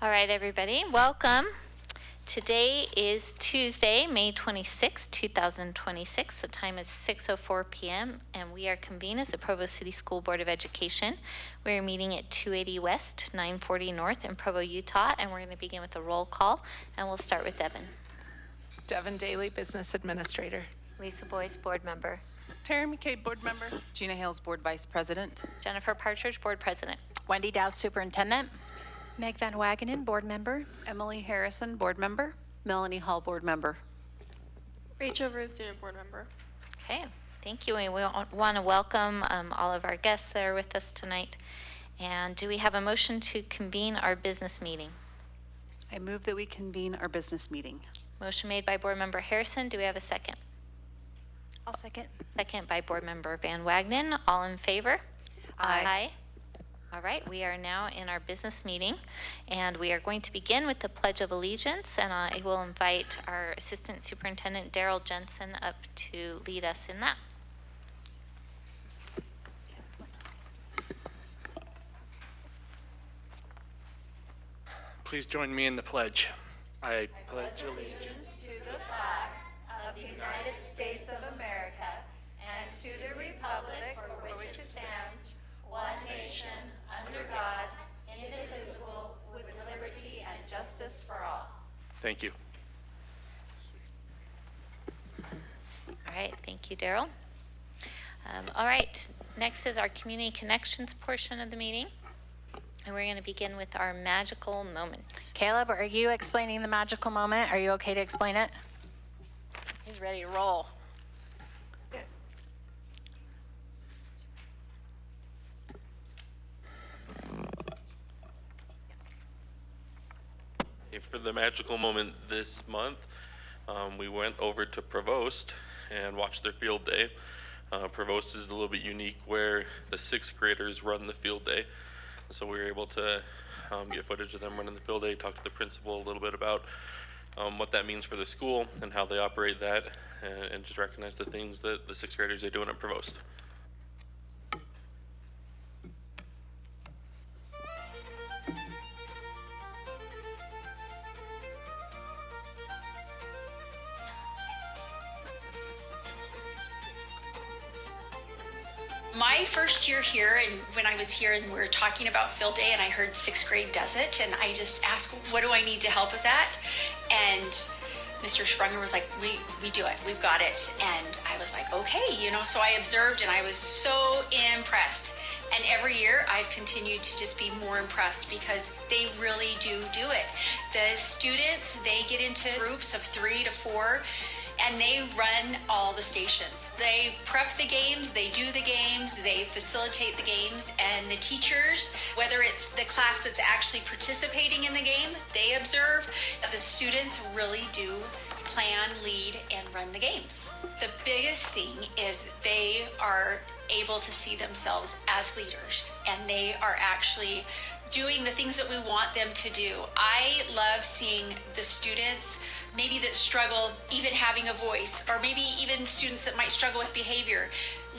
All right, everybody, welcome. Today is Tuesday, May 26, 2026. The time is 6:04 p.m. and we are convened as the Provo City School Board of Education. We are meeting at 280 West, 940 North in Provo, Utah, and we're going to begin with a roll call, and we'll start with Devin. Devin Daly, Business Administrator. Lisa Boyce, Board Member. Terry McCabe, Board Member. Gina Hales, Board Vice President. Jennifer Partridge, Board President. Wendy Dowse, Superintendent. Meg Van Wagenen, Board Member. Emily Harrison, Board Member. Melanie Hall, Board Member. Rachel Rosedale, Board Member. Okay, thank you. And we want to welcome all of our guests that are with us tonight. And do we have a motion to convene our business meeting? I move that we convene our business meeting. Motion made by Board Member Harrison. Do we have a second? I'll second. Second by Board Member Van Wagenen. All in favor? Aye. All right, we are now in our business meeting, and we are going to begin with the Pledge of Allegiance, and I will invite our Assistant Superintendent Daryl Jensen up to lead us in that. Please join me in the pledge. I pledge allegiance to the flag of the United States of America and to the republic for which it stands, one nation, under God, indivisible, with liberty and justice for all. Thank you. All right, thank you, Daryl. All right, next is our Community Connections portion of the meeting, and we're going to begin with our magical moment. Caleb, are you explaining the magical moment? Are you okay to explain it? He's ready to roll. For the magical moment this month, we went over to Provost and watched their field day. Provost is a little bit unique where the sixth graders run the field day. So we were able to get footage of them running the field day, talk to the principal a little bit about what that means for the school and how they operate that, and just recognize the things that the sixth graders are doing at Provost. My first year here, and when I was here and we were talking about field day and I heard sixth grade does it, and I just asked, what do I need to help with that? And Mr. Sprunger was like, we do it, we've got it. And I was like, okay, so I observed and I was so impressed. And every year I've continued to just be more impressed because they really do it. The students, they get into groups of 3 to 4, and they run all the stations. They prep the games, they do the games, they facilitate the games, and the teachers, whether it's the class that's actually participating in the game, they observe. The students really do plan, lead, and run the games. The biggest thing is they are able to see themselves as leaders, and they are actually doing the things that we want them to do. I love seeing the students maybe that struggle even having a voice, or maybe even students that might struggle with behavior,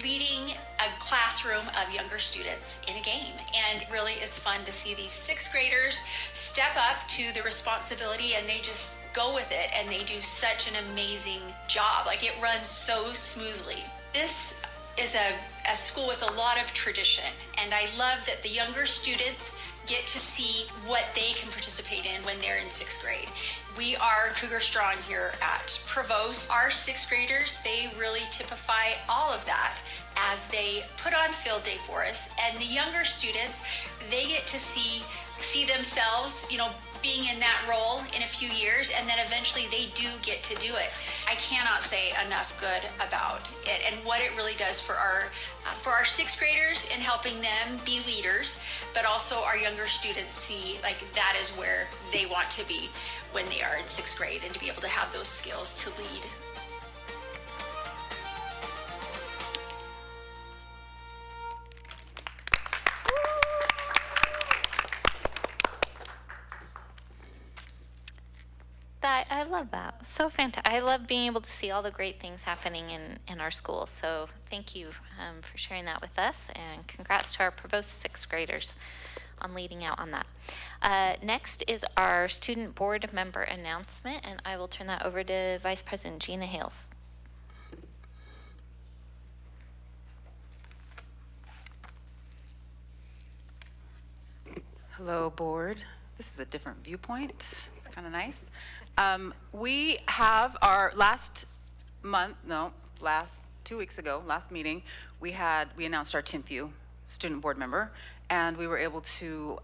leading a classroom of younger students in a game. And it really is fun to see these sixth graders step up to the responsibility, and they just go with it, and they do such an amazing job. Like, it runs so smoothly. This is a school with a lot of tradition, and I love that the younger students get to see what they can participate in when they're in sixth grade. We are Cougar Strong here at Provost. Our sixth graders, they really typify all of that as they put on field day for us. And the younger students, they get to see themselves, being in that role in a few years, and then eventually they do get to do it. I cannot say enough good about it and what it really does for our sixth graders in helping them be leaders, but also our younger students see like that is where they want to be when they are in sixth grade, and to be able to have those skills to lead. I love that. So fantastic. I love being able to see all the great things happening in our schools. So thank you for sharing that with us, and congrats to our Provost sixth graders on leading out on that. Next is our student board member announcement, and I will turn that over to Vice President Gina Hales. Hello, board. This is a different viewpoint. It's kind of nice. We have our last 2 weeks ago, last meeting, we announced our 10th student board member, and we were able to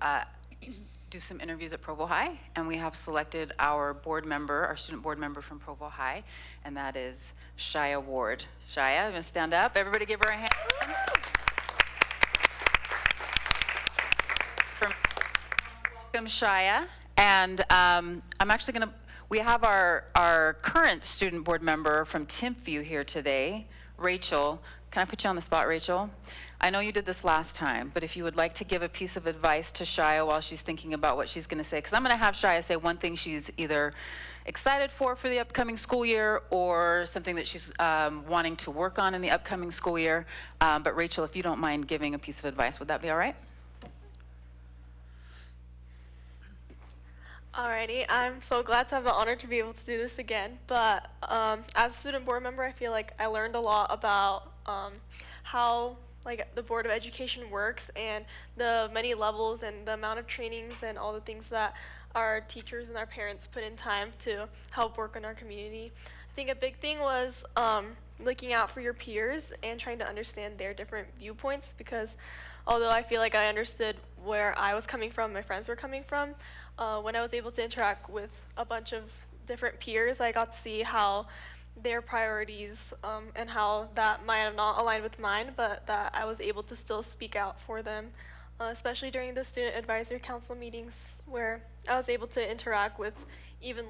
do some interviews at Provo High, and we have selected our student board member from Provo High, and that is Shia Ward. Shia, you want to stand up? Everybody give her a hand. Welcome, Shia. And I'm actually going to, we have our current student board member from Timpview here today, Rachel. Can I put you on the spot, Rachel? I know you did this last time, but if you would like to give a piece of advice to Shia while she's thinking about what she's going to say, because I'm going to have Shia say one thing she's either excited for the upcoming school year or something that she's wanting to work on in the upcoming school year. But Rachel, if you don't mind giving a piece of advice, would that be all right? Alrighty, I'm so glad to have the honor to be able to do this again. But as a student board member, I feel like I learned a lot about how the Board of Education works and the many levels and the amount of trainings and all the things that our teachers and our parents put in time to help work in our community. I think a big thing was looking out for your peers and trying to understand their different viewpoints, because although I feel like I understood where I was coming from, my friends were coming from, when I was able to interact with a bunch of different peers, I got to see how their priorities and how that might have not aligned with mine, but that I was able to still speak out for them, especially during the student advisory council meetings where I was able to interact with even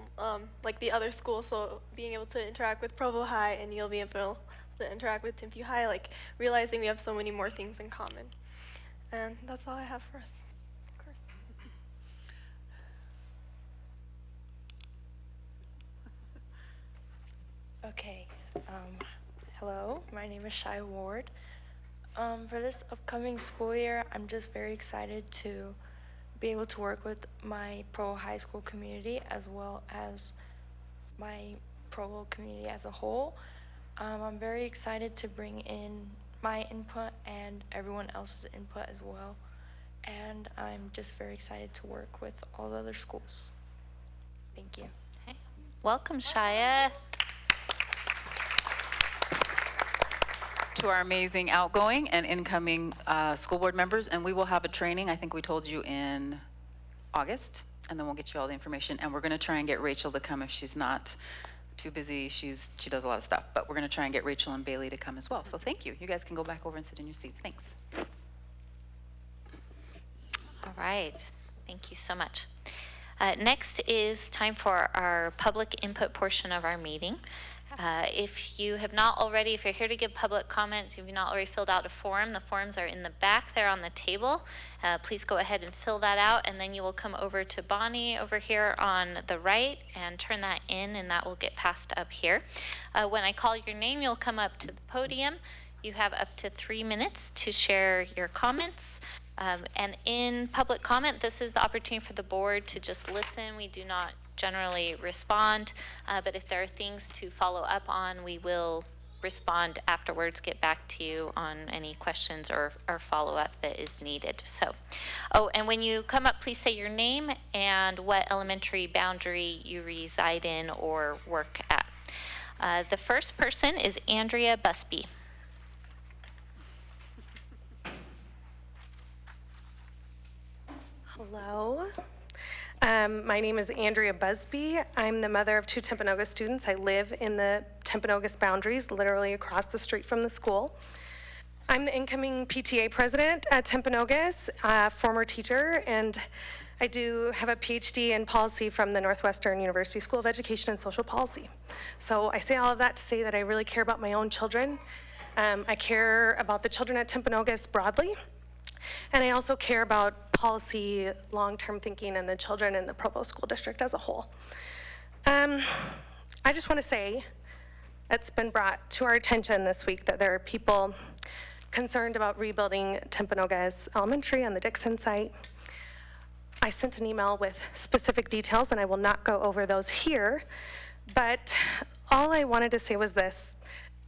the other schools. So being able to interact with Provo High, and you'll be able to interact with Timpview High, realizing we have so many more things in common. And that's all I have for us. Okay, hello, my name is Shai Ward. For this upcoming school year, I'm just very excited to be able to work with my Provo High School community as well as my Provo community as a whole. I'm very excited to bring in my input and everyone else's input as well. And I'm just very excited to work with all the other schools. Thank you. Okay. Welcome, Shia. To our amazing outgoing and incoming school board members, and we will have a training, I think we told you in August, and then we'll get you all the information, and we're going to try and get Rachel to come if she's not too busy. She does a lot of stuff, but we're going to try and get Rachel and Bailey to come as well. So thank you. You guys can go back over and sit in your seats. Thanks. All right. Thank you so much. Next is time for our public input portion of our meeting. If you have not already, if you're here to give public comments, if you've not already filled out a form, the forms are in the back there on the table. Please go ahead and fill that out, and then you will come over to Bonnie over here on the right and turn that in, and that will get passed up here. When I call your name, you'll come up to the podium. You have up to 3 minutes to share your comments. And in public comment, this is the opportunity for the board to just listen. We do not generally respond, but if there are things to follow up on, we will respond afterwards, get back to you on any questions or follow-up that is needed. So, and when you come up, please say your name and what elementary boundary you reside in or work at. The first person is Andrea Busby. Hello. My name is Andrea Busby. I'm the mother of 2 Timpanogos students. I live in the Timpanogos boundaries, literally across the street from the school. I'm the incoming PTA president at Timpanogos, former teacher, and I do have a PhD in policy from the Northwestern University School of Education and Social Policy. So I say all of that to say that I really care about my own children. I care about the children at Timpanogos broadly. And I also care about policy, long-term thinking, and the children in the Provo School District as a whole. I just want to say it's been brought to our attention this week that there are people concerned about rebuilding Timpanogos Elementary on the Dixon site. I sent an email with specific details, and I will not go over those here, but all I wanted to say was this.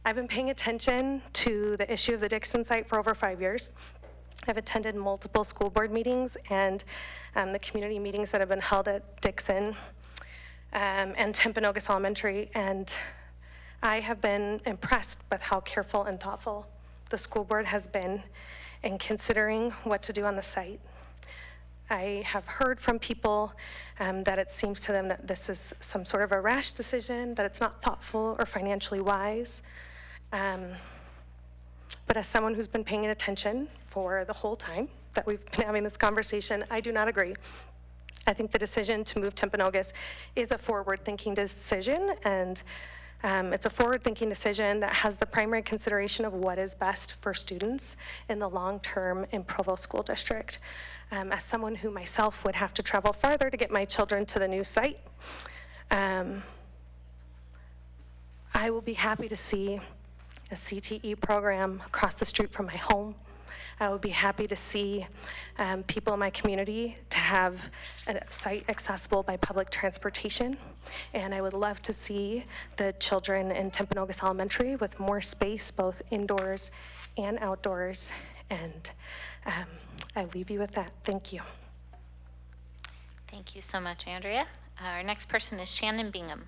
I've been paying attention to the issue of the Dixon site for over 5 years. I've attended multiple school board meetings and the community meetings that have been held at Dixon and Timpanogos Elementary, and I have been impressed with how careful and thoughtful the school board has been in considering what to do on the site. I have heard from people that it seems to them that this is some sort of a rash decision, that it's not thoughtful or financially wise. But as someone who's been paying attention for the whole time that we've been having this conversation, I do not agree. I think the decision to move Timpanogos is a forward-thinking decision, and it's a forward-thinking decision that has the primary consideration of what is best for students in the long term in Provo School District. As someone who myself would have to travel farther to get my children to the new site, I will be happy to see a CTE program across the street from my home. I would be happy to see people in my community to have a site accessible by public transportation. And I would love to see the children in Timpanogos Elementary with more space, both indoors and outdoors. And I leave you with that. Thank you. Thank you so much, Andrea. Our next person is Shannon Bingham.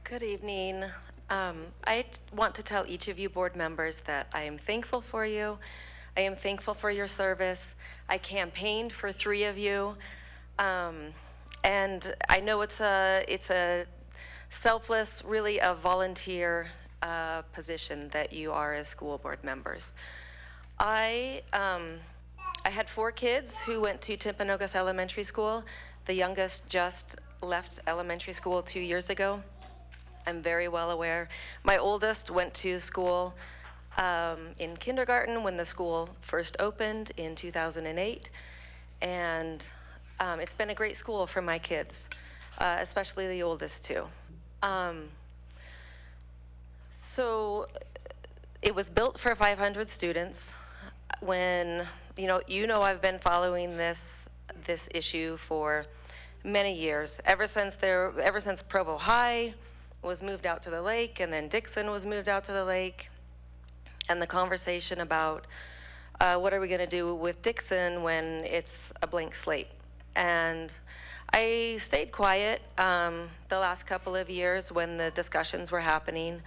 Good evening. I want to tell each of you board members that I am thankful for you. I am thankful for your service. I campaigned for 3 of you. And I know it's a selfless, really a volunteer position that you are as school board members. I had 4 kids who went to Timpanogos Elementary School. The youngest just left elementary school 2 years ago. I'm very well aware. My oldest went to school in kindergarten when the school first opened in 2008. And it's been a great school for my kids, especially the oldest 2. So it was built for 500 students. When, you know I've been following this issue for many years, ever since Provo High was moved out to the lake, and then Dixon was moved out to the lake, and the conversation about what are we going to do with Dixon when it's a blank slate. And I stayed quiet the last couple of years when the discussions were happening,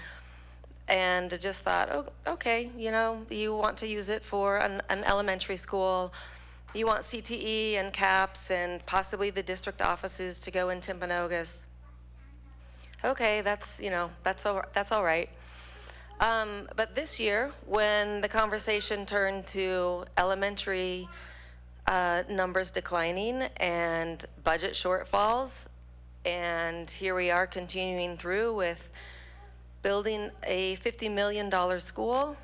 and just thought, oh, okay, you want to use it for an elementary school, you want CTE and CAPS and possibly the district offices to go in Timpanogos. Okay, that's all right. But this year, when the conversation turned to elementary numbers declining and budget shortfalls, and here we are continuing through with building a $50 million school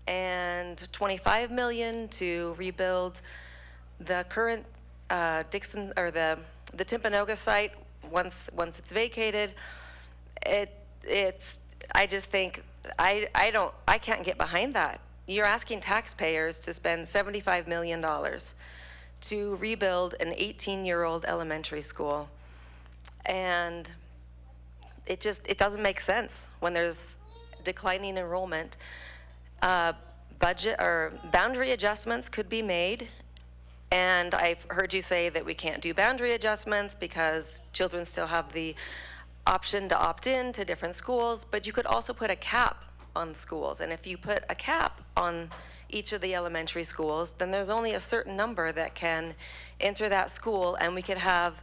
and $25 million to rebuild the current Dixon or the Timpanogos site once it's vacated. I just think I can't get behind that. You're asking taxpayers to spend $75 million to rebuild an 18-year-old elementary school, and it doesn't make sense when there's declining enrollment. Budget or boundary adjustments could be made, and I've heard you say that we can't do boundary adjustments because children still have the option to opt in to different schools, but you could also put a cap on schools. And if you put a cap on each of the elementary schools, then there's only a certain number that can enter that school, and we could have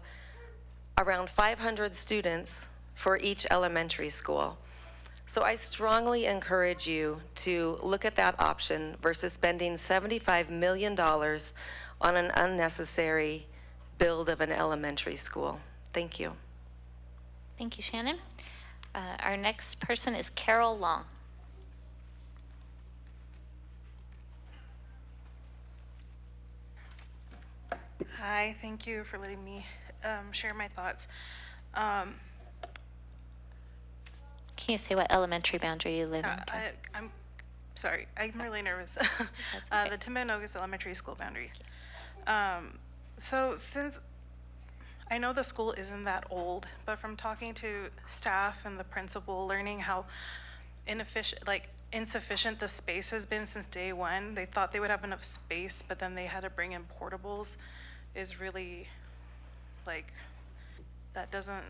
around 500 students for each elementary school. So I strongly encourage you to look at that option versus spending $75 million on an unnecessary build of an elementary school. Thank you. Thank you, Shannon. Our next person is Carol Long. Hi, thank you for letting me share my thoughts. Um, Can you say what elementary boundary you live in? I'm sorry, I'm really nervous. The Timpanogos Elementary School boundary. So since I know the school isn't that old, but from talking to staff and the principal, learning how insufficient the space has been since day one. They thought they would have enough space, but then they had to bring in portables, is really like, that doesn't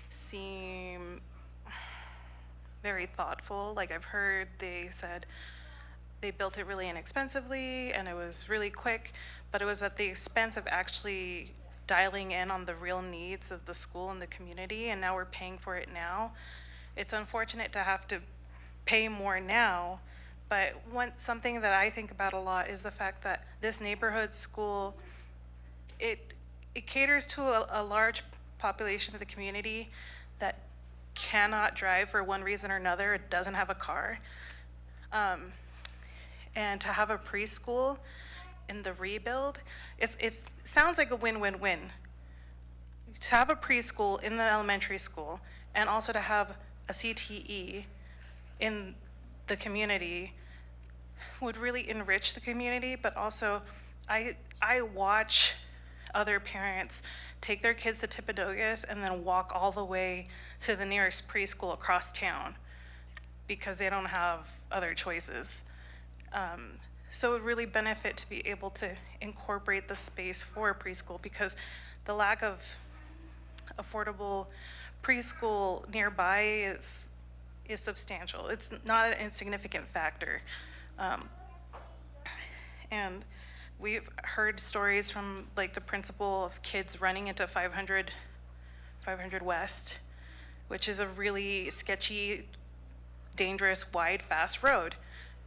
seem very thoughtful. Like, I've heard they said they built it really inexpensively and it was really quick, but it was at the expense of actually dialing in on the real needs of the school and the community, and now we're paying for it now. It's unfortunate to have to pay more now, but something that I think about a lot is the fact that this neighborhood school, it caters to a large population of the community that cannot drive for one reason or another. It doesn't have a car. And to have a preschool in the rebuild, it sounds like a win-win-win. To have a preschool in the elementary school and also to have a CTE in the community would really enrich the community, but also I watch other parents take their kids to Timpanogos and then walk all the way to the nearest preschool across town because they don't have other choices. So it would really benefit to be able to incorporate the space for a preschool, because the lack of affordable preschool nearby is substantial. It's not an insignificant factor. And we've heard stories from like the principal of kids running into 500 West, which is a really sketchy, dangerous, wide, fast road.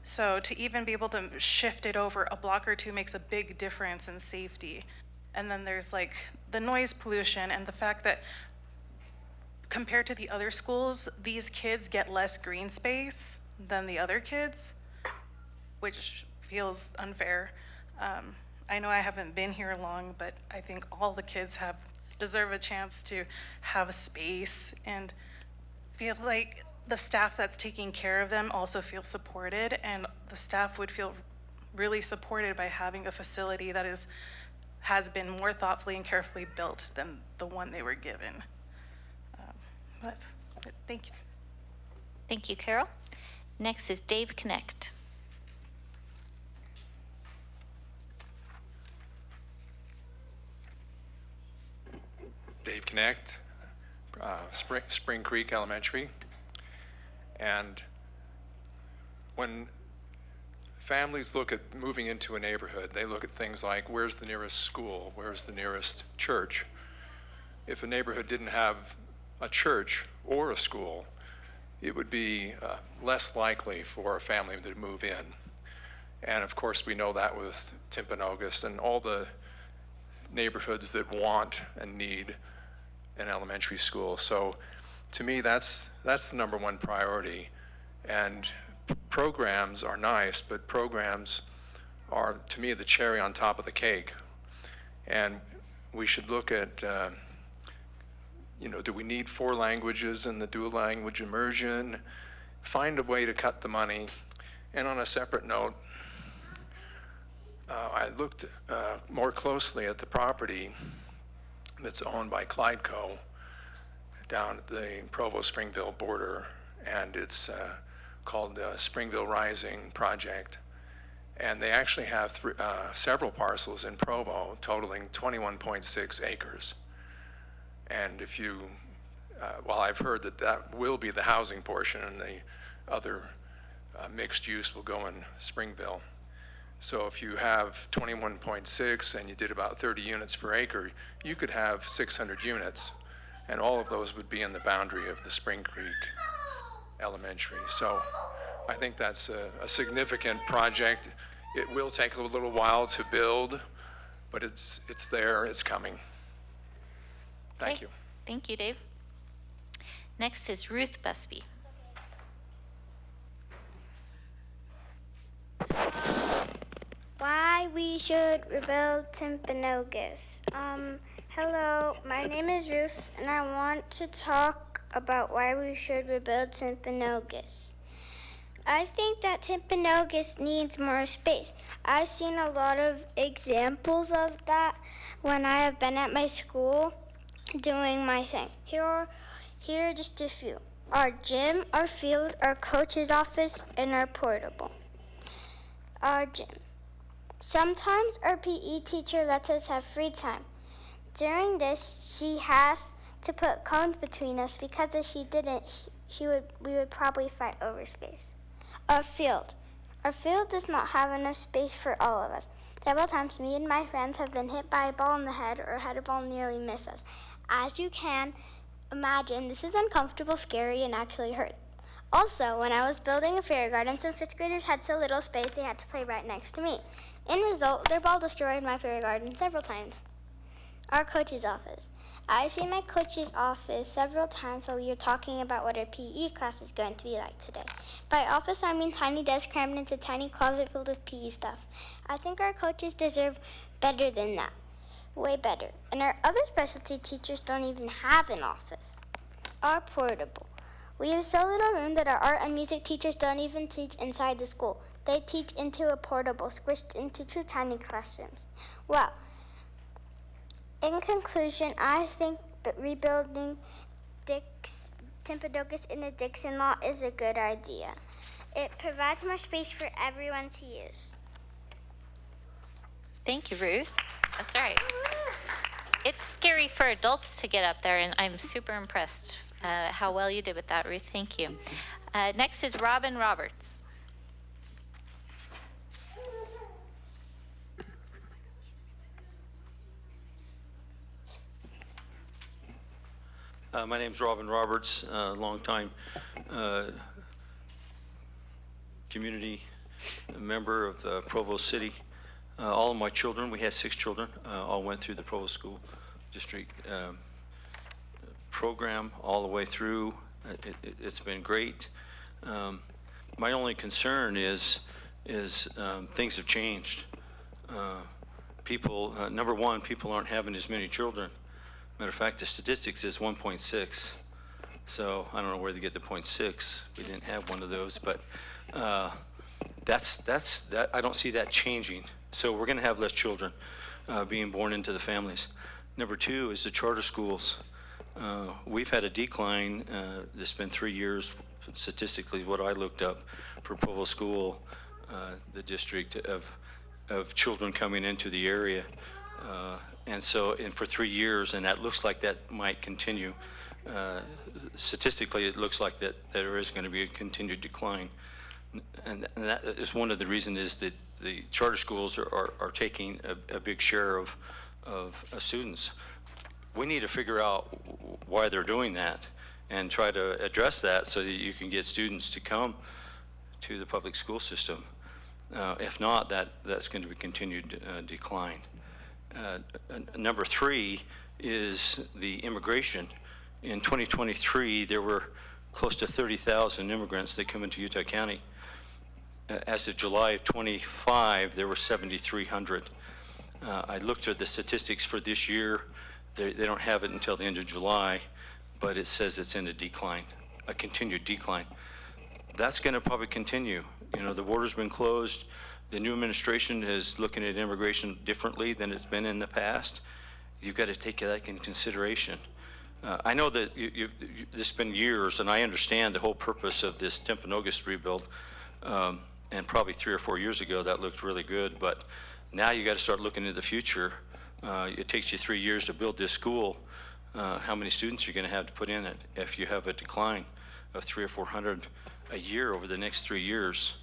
So to even be able to shift it over a block or two makes a big difference in safety. And then there's like the noise pollution and the fact that compared to the other schools, these kids get less green space than the other kids, which feels unfair. I know I haven't been here long, but I think all the kids deserve a chance to have a space and feel like the staff that's taking care of them also feels supported, and the staff would feel really supported by having a facility that has been more thoughtfully and carefully built than the one they were given. That's it. Thank you. Thank you, Carol. Next is Dave Connect. Dave Connect, Spring Creek Elementary. And when families look at moving into a neighborhood, they look at things like, where's the nearest school? Where's the nearest church? If a neighborhood didn't have a church or a school, it would be less likely for a family to move in. And of course, we know that with Timpanogos and all the neighborhoods that want and need an elementary school. So to me, that's the number one priority. And programs are nice, but programs are, to me, the cherry on top of the cake. And we should look at, do we need 4 languages in the dual language immersion? Find a way to cut the money. And on a separate note, I looked more closely at the property that's owned by Clydeco down at the Provo-Springville border, and it's called Springville Rising Project. And they actually have several parcels in Provo totaling 21.6 acres. And if you, I've heard that will be the housing portion, and the other mixed use will go in Springville. So if you have 21.6 and you did about 30 units per acre, you could have 600 units, and all of those would be in the boundary of the Spring Creek Elementary. So I think that's a significant project. It will take a little while to build, but it's there, it's coming. Thank you. Thank you, Dave. Next is Ruth Busby. Why we should rebuild Timpanogos. Hello, my name is Ruth, and I want to talk about why we should rebuild Timpanogos. I think that Timpanogos needs more space. I've seen a lot of examples of that when I have been at my school doing my thing. Here are just a few. Our gym, our field, our coach's office, and our portable. Our gym. Sometimes our PE teacher lets us have free time. During this, she has to put cones between us because if she didn't, we would probably fight over space. Our field. Our field does not have enough space for all of us. Several times, me and my friends have been hit by a ball in the head or had a ball nearly miss us. As you can imagine, this is uncomfortable, scary, and actually hurts. Also, when I was building a fairy garden, some 5th graders had so little space they had to play right next to me. In result, their ball destroyed my fairy garden several times. Our coach's office. I've seen my coach's office several times while we were talking about what our PE class is going to be like today. By office, I mean tiny desk crammed into a tiny closet filled with PE stuff. I think our coaches deserve better than that. Way better. And our other specialty teachers don't even have an office. Our portable. We have so little room that our art and music teachers don't even teach inside the school. They teach into a portable, squished into 2 tiny classrooms. Well, in conclusion, I think that rebuilding Timpanogos in the Dixon lot is a good idea. It provides more space for everyone to use. Thank you, Ruth. That's right. It's scary for adults to get up there, and I'm super impressed how well you did with that, Ruth. Thank you. Next is Robin Roberts. My name's Robin Roberts, longtime community member of Provo City. All of my children, we had 6 children, all went through the Provo School District program all the way through. It's been great. My only concern is things have changed. Number one, people aren't having as many children. Matter of fact, the statistics is 1.6. So I don't know where they get the 0.6. We didn't have one of those, but that I don't see that changing. So we're going to have less children being born into the families. Number 2 is the charter schools. We've had a decline. It's been 3 years, statistically, what I looked up for Provo School, the district of children coming into the area. And for 3 years, and that looks like that might continue. Statistically, it looks like that there is going to be a continued decline. And that is one of the reasons is that the charter schools are taking a big share of students. We need to figure out why they're doing that and try to address that so that you can get students to come to the public school system. If not, that's going to be continued decline. Number 3 is the immigration. In 2023, there were close to 30,000 immigrants that come into Utah County. As of July of 25, there were 7,300. I looked at the statistics for this year. They don't have it until the end of July, but it says it's in a decline, a continued decline. That's going to probably continue. You know, the border's been closed. The new administration is looking at immigration differently than it's been in the past. You've got to take that into consideration. I know that this has been years, and I understand the whole purpose of this Timpanogos rebuild. And probably 3 or 4 years ago, that looked really good. But now you got to start looking into the future. It takes you 3 years to build this school. How many students are you going to have to put in it if you have a decline of 300 or 400 a year over the next 3 years?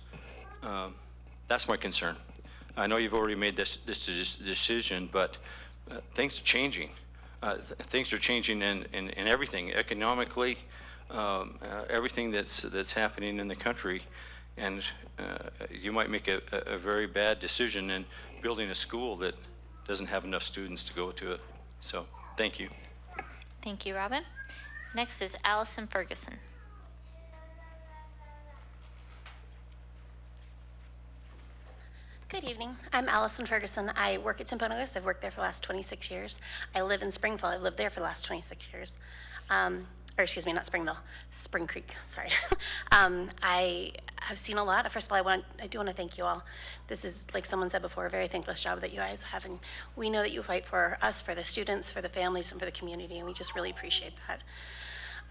That's my concern. I know you've already made this decision, but things are changing. Things are changing in everything, economically, everything that's happening in the country. And you might make a very bad decision in building a school that doesn't have enough students to go to it. So, thank you. Thank you, Robin. Next is Allison Ferguson. Good evening. I'm Allison Ferguson. I work at Timpanogos. I've worked there for the last 26 years. I live in Springfield. I've lived there for the last 26 years. Or excuse me, not Springville, Spring Creek, sorry. I have seen a lot. First of all, I do want to thank you all. This is, like someone said before, a very thankless job that you guys have. And we know that you fight for us, for the students, for the families, and for the community, and we just really appreciate that.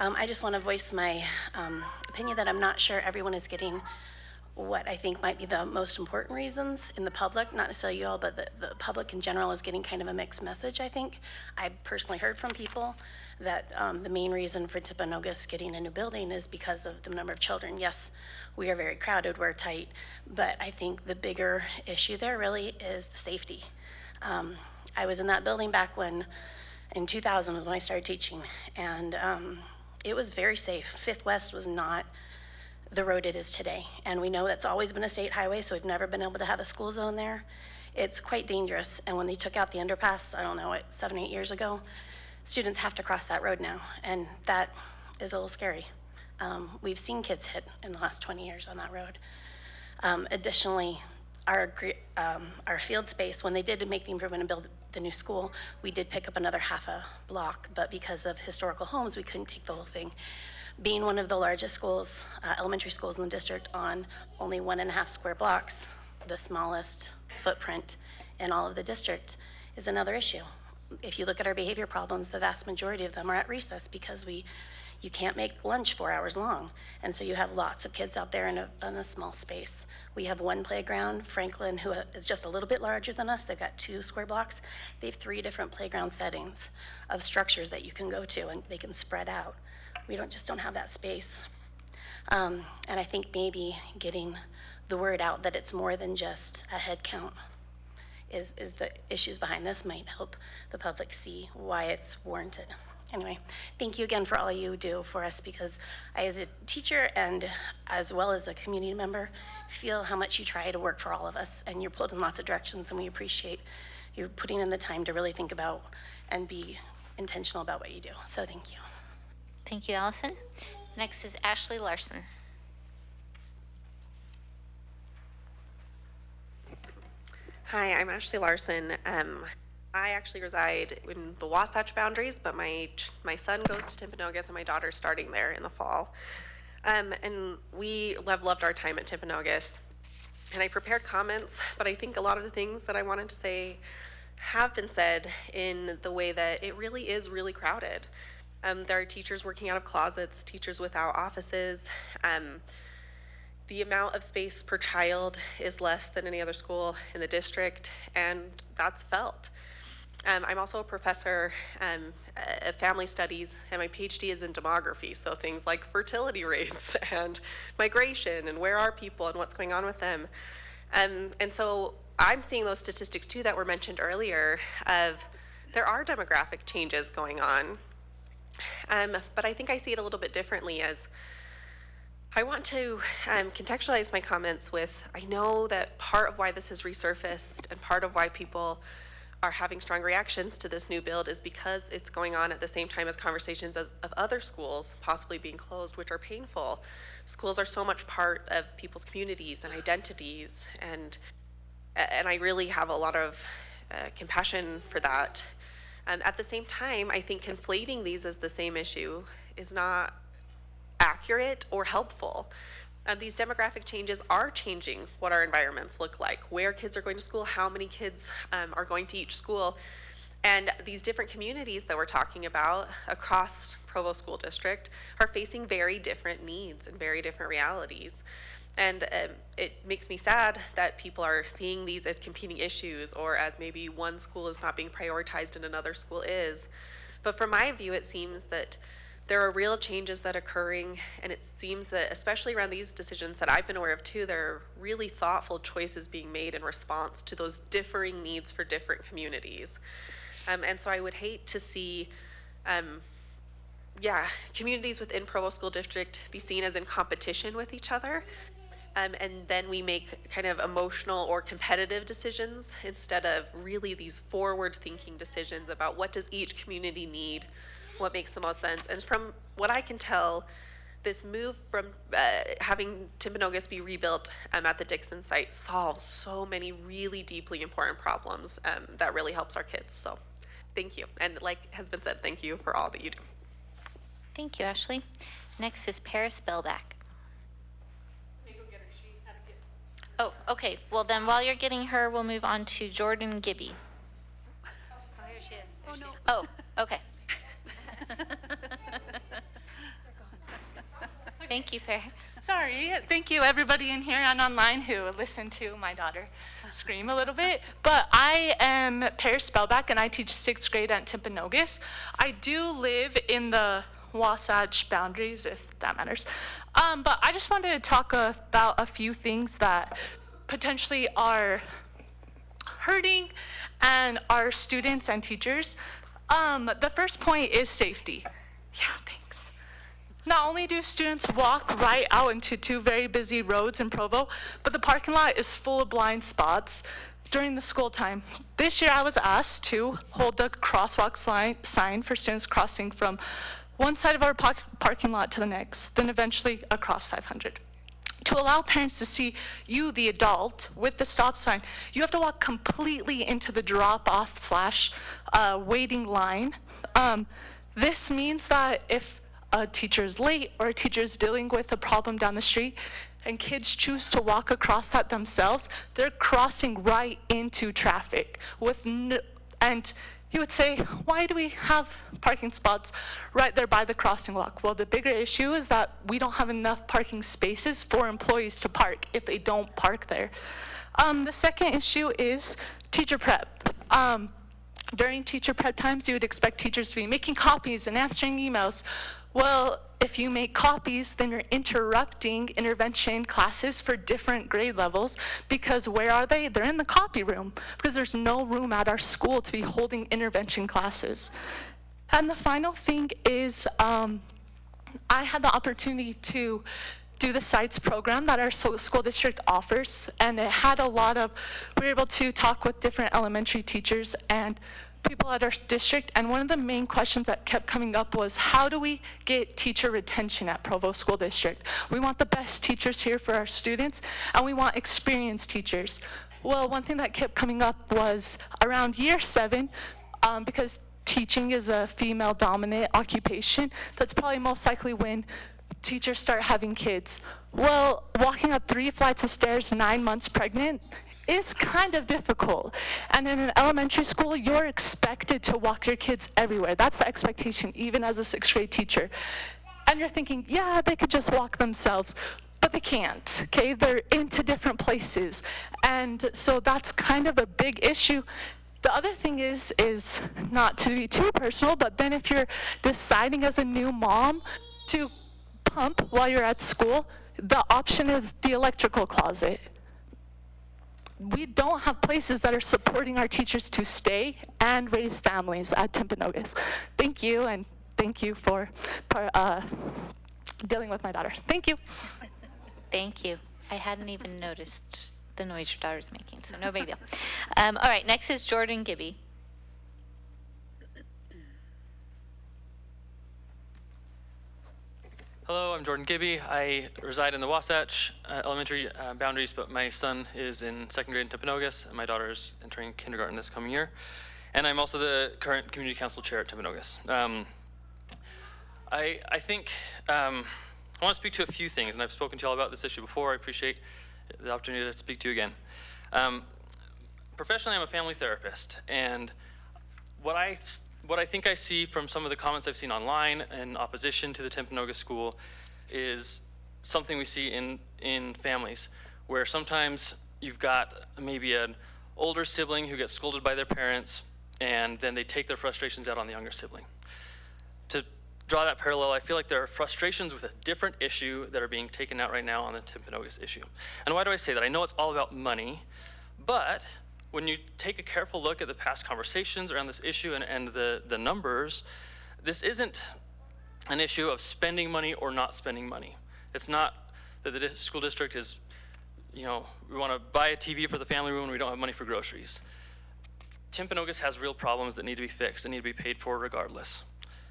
I just want to voice my opinion that I'm not sure everyone is getting what I think might be the most important reasons in the public, not necessarily you all, but the public in general is getting kind of a mixed message, I think. I personally heard from people that the main reason for Timpanogos getting a new building is because of the number of children. Yes, we are very crowded, we're tight, but I think the bigger issue there really is the safety. I was in that building back when, in 2000 was when I started teaching, and it was very safe. Fifth West was not the road it is today. And we know that's always been a state highway, so we've never been able to have a school zone there. It's quite dangerous. And when they took out the underpass, I don't know, 7 or 8 years ago, students have to cross that road now. And that is a little scary. We've seen kids hit in the last 20 years on that road. Additionally, our field space, when they did make the improvement and build the new school, we did pick up another half a block, but because of historical homes, we couldn't take the whole thing. Being one of the largest schools, elementary schools in the district on only 1.5 square blocks, the smallest footprint in all of the district, is another issue. If you look at our behavior problems, the vast majority of them are at recess because you can't make lunch 4 hours long. And so you have lots of kids out there in a small space. We have one playground, Franklin, who is just a little bit larger than us. They've got 2 square blocks. They have 3 different playground settings of structures that you can go to, and they can spread out. We don't have that space. And I think maybe getting the word out that it's more than just a head count is the issues behind this might help the public see why it's warranted. Anyway, thank you again for all you do for us, because I, as a teacher and as well as a community member, feel how much you try to work for all of us, and you're pulled in lots of directions, and we appreciate you putting in the time to really think about and be intentional about what you do. So thank you. Thank you, Allison. Next is Ashley Larson. Hi, I'm Ashley Larson. I actually reside in the Wasatch boundaries, but my son goes to Timpanogos and my daughter's starting there in the fall. And we loved our time at Timpanogos. And I prepared comments, but I think a lot of the things that I wanted to say have been said in the way that it really is really crowded. There are teachers working out of closets, teachers without offices. The amount of space per child is less than any other school in the district, and that's felt. I'm also a professor of family studies, and my PhD is in demography, so things like fertility rates and migration and where are people and what's going on with them. And so I'm seeing those statistics too that were mentioned earlier of there are demographic changes going on. But I think I see it a little bit differently, as I want to contextualize my comments with, I know that part of why this has resurfaced and part of why people are having strong reactions to this new build is because it's going on at the same time as conversations of other schools possibly being closed, which are painful. Schools are so much part of people's communities and identities, and I really have a lot of compassion for that. At the same time, I think conflating these as the same issue is not accurate or helpful. These demographic changes are changing what our environments look like, where kids are going to school, how many kids are going to each school. And these different communities that we're talking about across Provo School District are facing very different needs and very different realities. And it makes me sad that people are seeing these as competing issues, or as maybe one school is not being prioritized and another school is. But from my view, it seems that there are real changes that are occurring, and it seems that especially around these decisions that I've been aware of too, there are really thoughtful choices being made in response to those differing needs for different communities. And so I would hate to see communities within Provo School District be seen as in competition with each other. And then we make kind of emotional or competitive decisions instead of really these forward-thinking decisions about what does each community need, what makes the most sense. And from what I can tell, this move from having Timpanogos be rebuilt at the Dixon site solves so many really deeply important problems that really helps our kids. So thank you. And like has been said, thank you for all that you do. Thank you, Ashley. Next is Paris Belbach. Oh, okay. Well, then while you're getting her, we'll move on to Jordan Gibby. Oh, here she is. Oh, no. Oh, okay. Thank you, Paris. Sorry. Thank you, everybody in here and online who listened to my daughter scream a little bit. But I am Paris Spellback, and I teach 6th grade at Timpanogos. I do live in the Wasatch boundaries, if that matters. But I just wanted to talk about a few things that potentially are hurting and our students and teachers. The first point is safety. Yeah, thanks. Not only do students walk right out into 2 very busy roads in Provo, but the parking lot is full of blind spots during the school time. This year I was asked to hold the crosswalk sign for students crossing from one side of our parking lot to the next, then eventually across 500. To allow parents to see you, the adult, with the stop sign, you have to walk completely into the drop-off / waiting line. This means that if a teacher is late or a teacher is dealing with a problem down the street and kids choose to walk across that themselves, they're crossing right into traffic and you would say, why do we have parking spots right there by the crossing walk? Well, the bigger issue is that we don't have enough parking spaces for employees to park if they don't park there. The second issue is teacher prep. During teacher prep times, you would expect teachers to be making copies and answering emails. Well, if you make copies, then you're interrupting intervention classes for different grade levels, because where are they? They're in the copy room, because there's no room at our school to be holding intervention classes. And the final thing is I had the opportunity to do the SITES program that our school district offers, and it had we were able to talk with different elementary teachers and people at our district, and one of the main questions that kept coming up was, how do we get teacher retention at Provo School District? We want the best teachers here for our students, and we want experienced teachers. Well, one thing that kept coming up was around year 7, because teaching is a female-dominant occupation, that's probably most likely when teachers start having kids. Well, walking up 3 flights of stairs 9 months pregnant is kind of difficult. And in an elementary school, you're expected to walk your kids everywhere. That's the expectation, even as a 6th grade teacher. And you're thinking, yeah, they could just walk themselves, but they can't, okay? They're into different places. And so that's kind of a big issue. The other thing is not to be too personal, but then if you're deciding as a new mom to pump while you're at school, the option is the electrical closet. We don't have places that are supporting our teachers to stay and raise families at Timpanogos. Thank you, and thank you for dealing with my daughter. Thank you. Thank you. I hadn't even noticed the noise your daughter's making, so no big deal. All right, next is Jordan Gibby. Hello, I'm Jordan Gibby. I reside in the Wasatch elementary boundaries, but my son is in 2nd grade in Timpanogos, and my daughter is entering kindergarten this coming year. And I'm also the current community council chair at Timpanogos. I think I want to speak to a few things, and I've spoken to you all about this issue before. I appreciate the opportunity to speak to you again. Professionally, I'm a family therapist, and what I think I see from some of the comments I've seen online in opposition to the Timpanogos school is something we see in families, where sometimes you've got maybe an older sibling who gets scolded by their parents, and then they take their frustrations out on the younger sibling. To draw that parallel, I feel like there are frustrations with a different issue that are being taken out right now on the Timpanogos issue. And why do I say that? I know it's all about money, but when you take a careful look at the past conversations around this issue and the numbers, this isn't an issue of spending money or not spending money. It's not that the school district is, we want to buy a TV for the family room and we don't have money for groceries. Timpanogos has real problems that need to be fixed and need to be paid for regardless.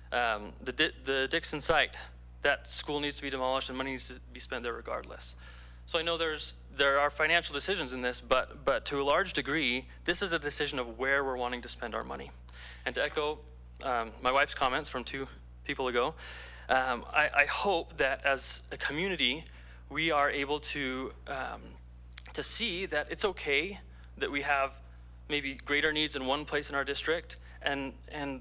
The Dixon site, that school needs to be demolished and money needs to be spent there regardless. So I know there are financial decisions in this, but to a large degree, this is a decision of where we're wanting to spend our money. And to echo my wife's comments from 2 people ago, I hope that as a community, we are able to see that it's okay that we have maybe greater needs in one place in our district, and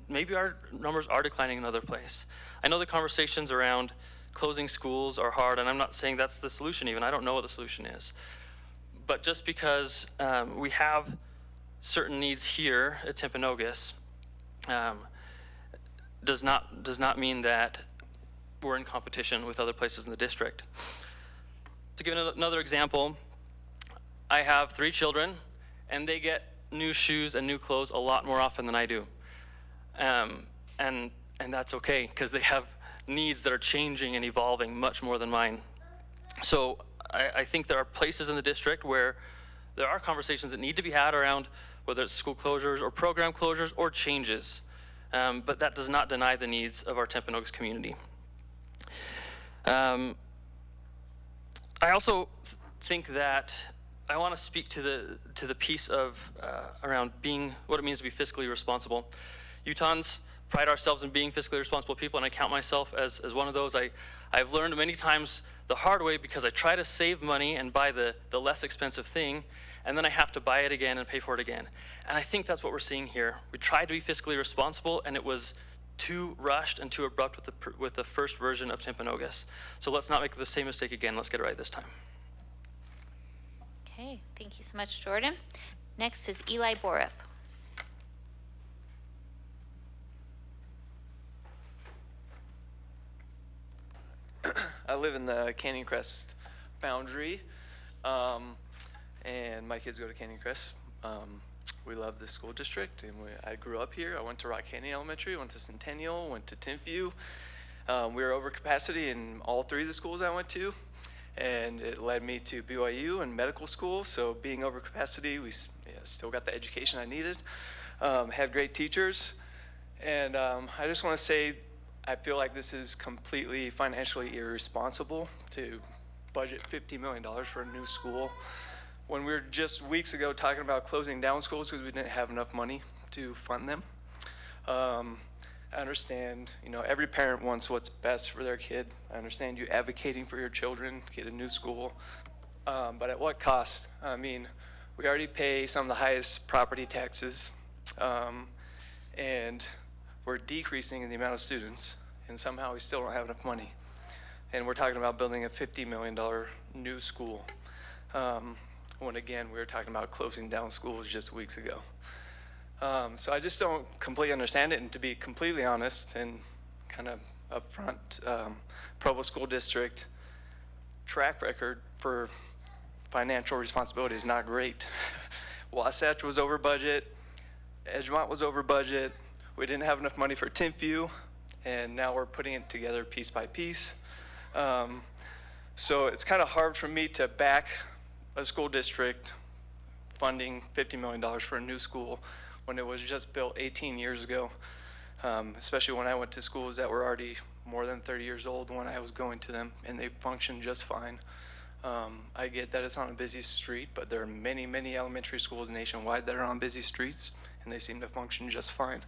maybe our numbers are declining in another place. I know the conversations around closing schools are hard, and I'm not saying that's the solution even. I don't know what the solution is. But just because we have certain needs here at Timpanogos does not mean that we're in competition with other places in the district. To give another example, I have 3 children, and they get new shoes and new clothes a lot more often than I do. And that's okay, because they have needs that are changing and evolving much more than mine. So I think there are places in the district where there are conversations that need to be had around whether it's school closures or program closures or changes. But that does not deny the needs of our Timpanogos community. I also think that I want to speak to the piece of around being what it means to be fiscally responsible. Utahns pride ourselves in being fiscally responsible people, and I count myself as one of those. I've learned many times the hard way because I try to save money and buy the less expensive thing, and then I have to buy it again and pay for it again. And I think that's what we're seeing here. We tried to be fiscally responsible, and it was too rushed and too abrupt with the first version of Timpanogos. So let's not make the same mistake again. Let's get it right this time. Okay, thank you so much, Jordan. Next is Eli Borup. I live in the Canyon Crest boundary, and my kids go to Canyon Crest. We love this school district, and I grew up here. I went to Rock Canyon Elementary, went to Centennial, went to Timpview. We were over capacity in all 3 of the schools I went to, and it led me to BYU and medical school. So being over capacity, we still got the education I needed, had great teachers, and I just want to say I feel like this is completely financially irresponsible to budget $50 million for a new school when we were just weeks ago talking about closing down schools because we didn't have enough money to fund them. I understand, every parent wants what's best for their kid. I understand you advocating for your children, get a new school, but at what cost? I mean, we already pay some of the highest property taxes, and we're decreasing in the amount of students, and somehow we still don't have enough money. And we're talking about building a $50 million new school, when again, we were talking about closing down schools just weeks ago. So I just don't completely understand it, and to be completely honest and kind of upfront, Provo School District track record for financial responsibility is not great. Wasatch was over budget, Edgemont was over budget, we didn't have enough money for Timpview, and now we're putting it together piece by piece. So it's kind of hard for me to back a school district funding $50 million for a new school when it was just built 18 years ago, especially when I went to schools that were already more than 30 years old when I was going to them, and they functioned just fine. I get that it's on a busy street, but there are many, many elementary schools nationwide that are on busy streets, and they seem to function just fine.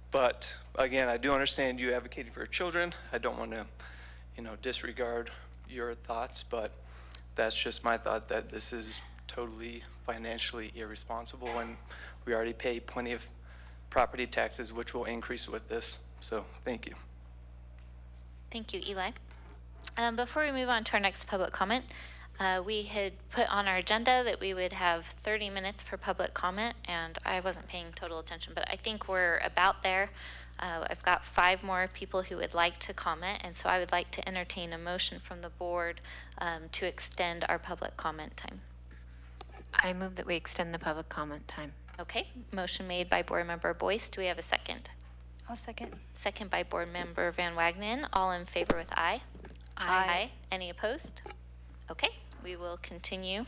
But again, I do understand you advocating for your children. I don't want to, disregard your thoughts, but that's just my thought, that this is totally financially irresponsible, and we already pay plenty of property taxes, which will increase with this. So thank you. Thank you, Eli. Before we move on to our next public comment, we had put on our agenda that we would have 30 minutes for public comment, and I wasn't paying total attention, but I think we're about there. I've got 5 more people who would like to comment, and so I would like to entertain a motion from the board to extend our public comment time. I move that we extend the public comment time. Okay, motion made by Board Member Boyce. Do we have a second? I'll second. Second by Board Member Van Wagenen. All in favor with aye? Aye. Any opposed? Okay, we will continue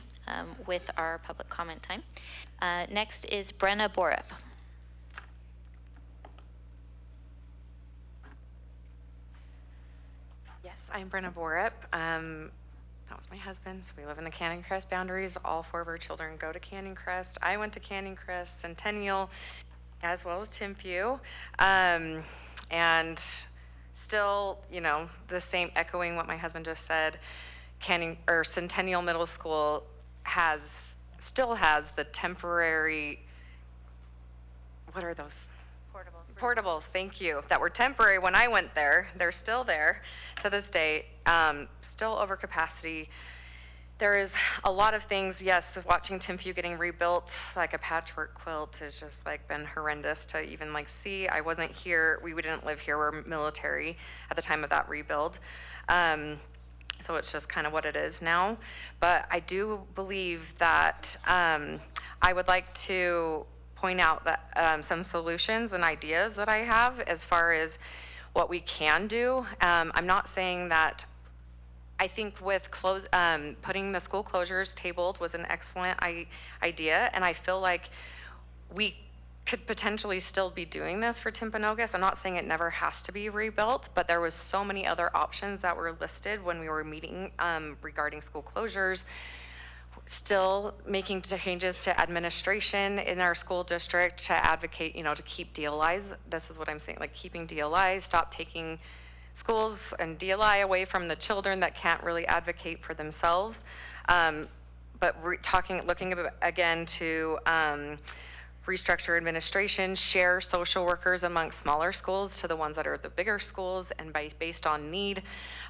with our public comment time. Next is Brenna Borup. I'm Brenna Borup. That was my husband. So we live in the Canyon Crest boundaries. All 4 of our children go to Canyon Crest. I went to Canyon Crest, Centennial, as well as Timpview. And still, you know, the same, echoing what my husband just said, Centennial Middle School still has the temporary, what are those? Portables, thank you, that were temporary when I went there. They're still there to this day, still over capacity. There is a lot of things, yes, watching Timpview getting rebuilt like a patchwork quilt has just like been horrendous to even like see. I wasn't here, we didn't live here, we're military at the time of that rebuild. So it's just kind of what it is now. But I do believe that I would like to point out that some solutions and ideas that I have as far as what we can do. I'm not saying that. I think with putting the school closures tabled was an excellent idea, and I feel like we could potentially still be doing this for Timpanogos. I'm not saying it never has to be rebuilt, but there was so many other options that were listed when we were meeting regarding school closures. Still making changes to administration in our school district to advocate, you know, to keep DLIs. This is what I'm saying, like keeping DLIs, stop taking schools and DLI away from the children that can't really advocate for themselves. But looking again to restructure administration, share social workers among smaller schools to the ones that are the bigger schools, and based on need,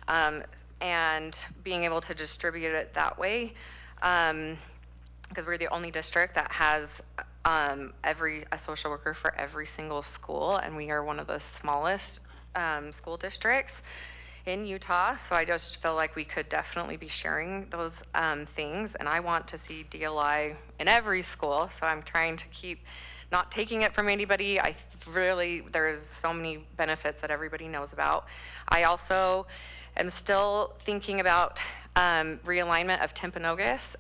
and being able to distribute it that way. Because we're the only district that has a social worker for every single school, and we are one of the smallest school districts in Utah. So I just feel like we could definitely be sharing those things, and I want to see DLI in every school. So I'm trying to keep not taking it from anybody. There's so many benefits that everybody knows about. I also am still thinking about realignment of Timpanogos,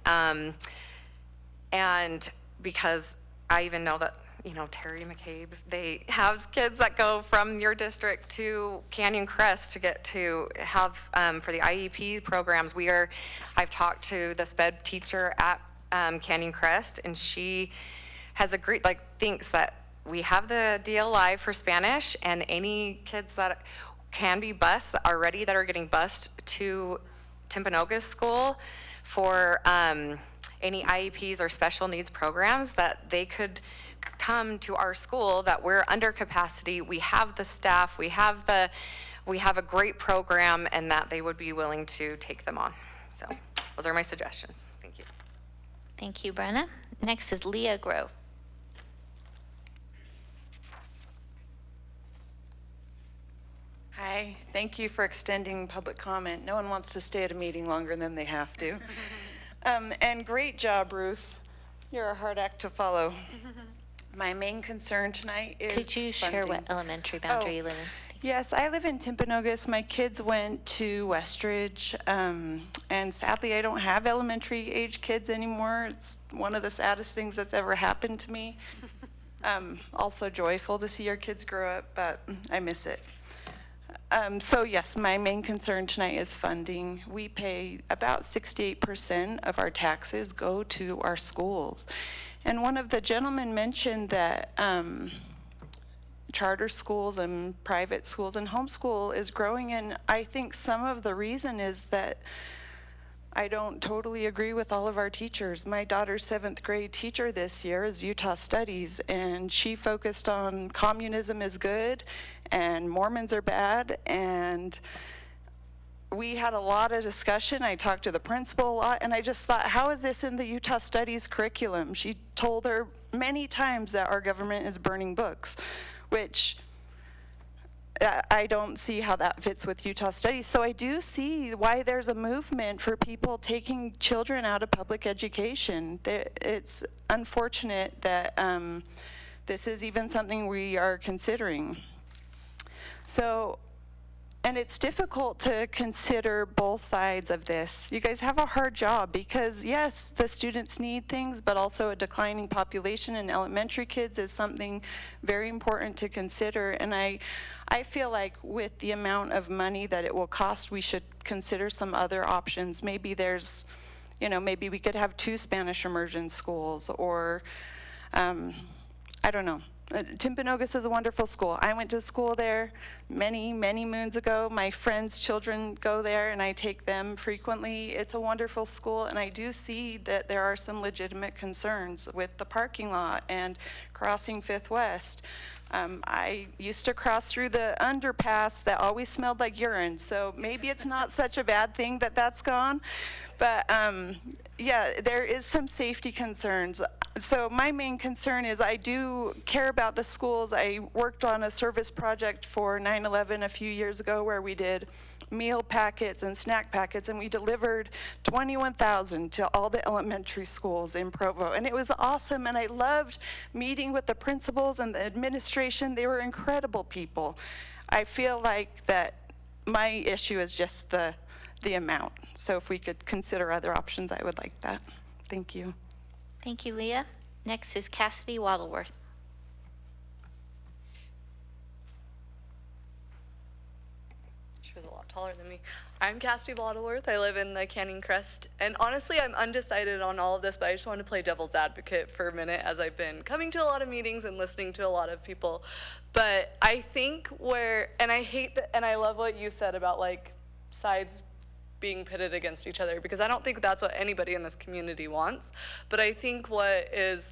and because I even know that, you know, Terry McCabe, they have kids that go from your district to Canyon Crest to get to have for the IEP programs. I've talked to the SPED teacher at Canyon Crest, and she has agreed, thinks that we have the DLI for Spanish, and any kids that can be bused that are getting bused to Timpanogos School for any IEPs or special needs programs, that they could come to our school, that we're under capacity, we have the staff, we have a great program, and that they would be willing to take them on. So those are my suggestions. Thank you. Thank you, Brenna. Next is Leah Grove. Hi, thank you for extending public comment. No one wants to stay at a meeting longer than they have to. And great job, Ruth. You're a hard act to follow. My main concern tonight is Could you share what elementary boundary you live in? Yes, I live in Timpanogos. My kids went to Westridge, and sadly I don't have elementary age kids anymore. It's one of the saddest things that's ever happened to me. Also joyful to see our kids grow up, but I miss it. So yes, my main concern tonight is funding. We pay about 68% of our taxes go to our schools. And one of the gentlemen mentioned that charter schools and private schools and homeschool is growing, and I think some of the reason is that I don't totally agree with all of our teachers. My daughter's 7th grade teacher this year is Utah Studies, and she focused on communism is good and Mormons are bad, and we had a lot of discussion. I talked to the principal a lot, and I just thought, how is this in the Utah Studies curriculum? She told her many times that our government is burning books, which I don't see how that fits with Utah Studies. So I do see why there's a movement for people taking children out of public education. It's unfortunate that this is even something we are considering. So And it's difficult to consider both sides of this. You guys have a hard job because, yes, the students need things, but also a declining population in elementary kids is something very important to consider. And I feel like with the amount of money that it will cost, we should consider some other options. Maybe there's, maybe we could have 2 Spanish immersion schools, or I don't know. Timpanogos is a wonderful school. I went to school there many, many moons ago. My friends' children go there, and I take them frequently. It's a wonderful school, and I do see that there are some legitimate concerns with the parking lot and crossing Fifth West. I used to cross through the underpass that always smelled like urine, so maybe it's not such a bad thing that that's gone. But yeah, there is some safety concerns. So my main concern is I do care about the schools. I worked on a service project for 9/11 a few years ago where we did meal packets and snack packets, and we delivered 21,000 to all the elementary schools in Provo. And it was awesome, and I loved meeting with the principals and the administration. They were incredible people. I feel like that my issue is just the amount. So if we could consider other options, I would like that. Thank you. Thank you, Leah. Next is Cassidy Waddleworth. She was a lot taller than me. I'm Cassidy Waddleworth. I live in the Canyon Crest. And honestly, I'm undecided on all of this, but I just want to play devil's advocate for a minute as I've been coming to a lot of meetings and listening to a lot of people. But I think and I hate that, and I love what you said about like sides being pitted against each other, because I don't think that's what anybody in this community wants. But I think what is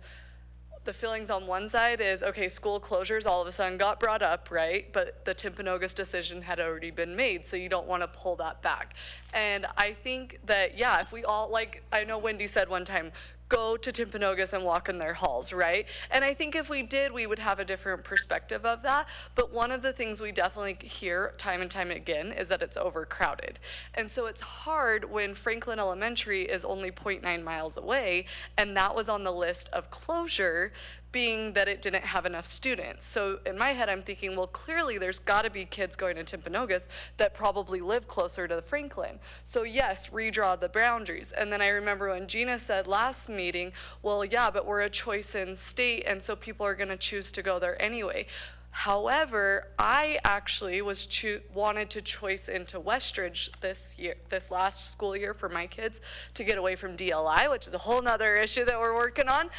the feelings on one side is, okay, school closures all of a sudden got brought up, right? But the Timpanogos decision had already been made, so you don't want to pull that back. And I think that, yeah, if we all, like, I know Wendy said one time, go to Timpanogos and walk in their halls, right? And I think if we did, we would have a different perspective of that. But one of the things we definitely hear time and time again is that it's overcrowded. And so it's hard when Franklin Elementary is only 0.9 miles away, and that was on the list of closure, being that it didn't have enough students. So in my head, I'm thinking, well, clearly there's got to be kids going to Timpanogos that probably live closer to the Franklin. So yes, redraw the boundaries. And then I remember when Gina said last meeting, well, yeah, but we're a choice in state, and so people are going to choose to go there anyway. However, I actually wanted to choice into Westridge this last school year for my kids to get away from DLI, which is a whole nother issue that we're working on,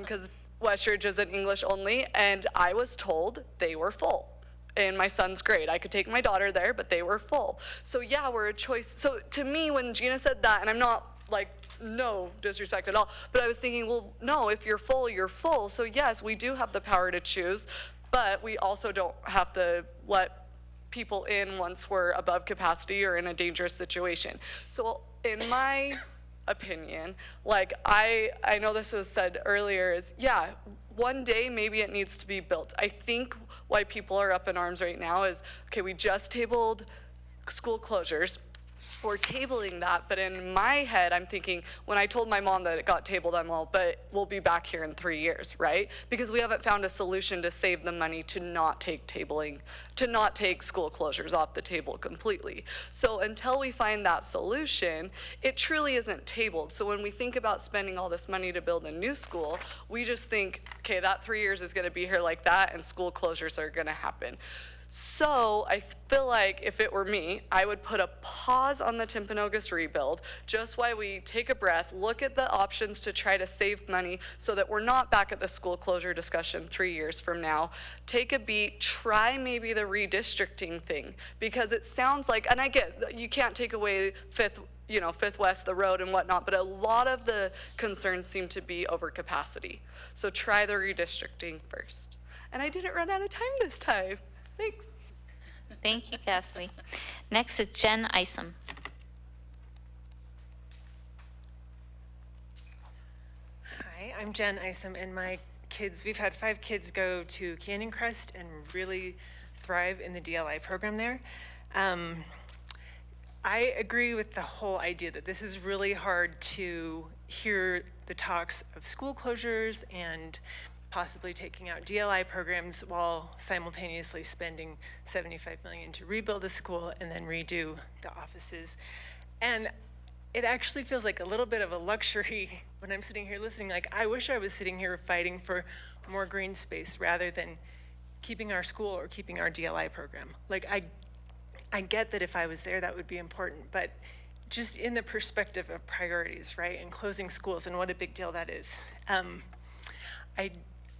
because Westridge is an English only, and I was told they were full in my son's grade. I could take my daughter there, but they were full. So yeah, we're a choice. So to me, when Gina said that, and I'm not like, no disrespect at all, but I was thinking, well, no, if you're full, you're full. So yes, we do have the power to choose, but we also don't have to let people in once we're above capacity or in a dangerous situation. So in my opinion, like I know this was said earlier, is yeah, one day maybe it needs to be built. I think why people are up in arms right now is, okay, we just tabled school closures. We're tabling that, but in my head, I'm thinking, when I told my mom that it got tabled, I'm all, but we'll be back here in 3 years, right? Because we haven't found a solution to save the money to not take school closures off the table completely. So until we find that solution, it truly isn't tabled. So when we think about spending all this money to build a new school, we just think, okay, that 3 years is going to be here like that, and school closures are going to happen. So I feel like if it were me, I would put a pause on the Timpanogos rebuild, just while we take a breath, look at the options to try to save money so that we're not back at the school closure discussion 3 years from now. Take a beat, try maybe the redistricting thing, because it sounds like, and I get, you can't take away Fifth West, the road and whatnot, but a lot of the concerns seem to be over capacity. So try the redistricting first. And I didn't run out of time this time. Thanks. Thank you, Cassidy. Next is Jen Isom. Hi, I'm Jen Isom, and we've had 5 kids go to Canyon Crest and really thrive in the DLI program there. I agree with the whole idea that this is really hard to hear the talks of school closures and possibly taking out DLI programs while simultaneously spending $75 million to rebuild the school and then redo the offices. And it actually feels like a little bit of a luxury when I'm sitting here listening. Like, I wish I was sitting here fighting for more green space rather than keeping our school or keeping our DLI program. Like, I get that if I was there, that would be important, but just in the perspective of priorities, right, and closing schools and what a big deal that is.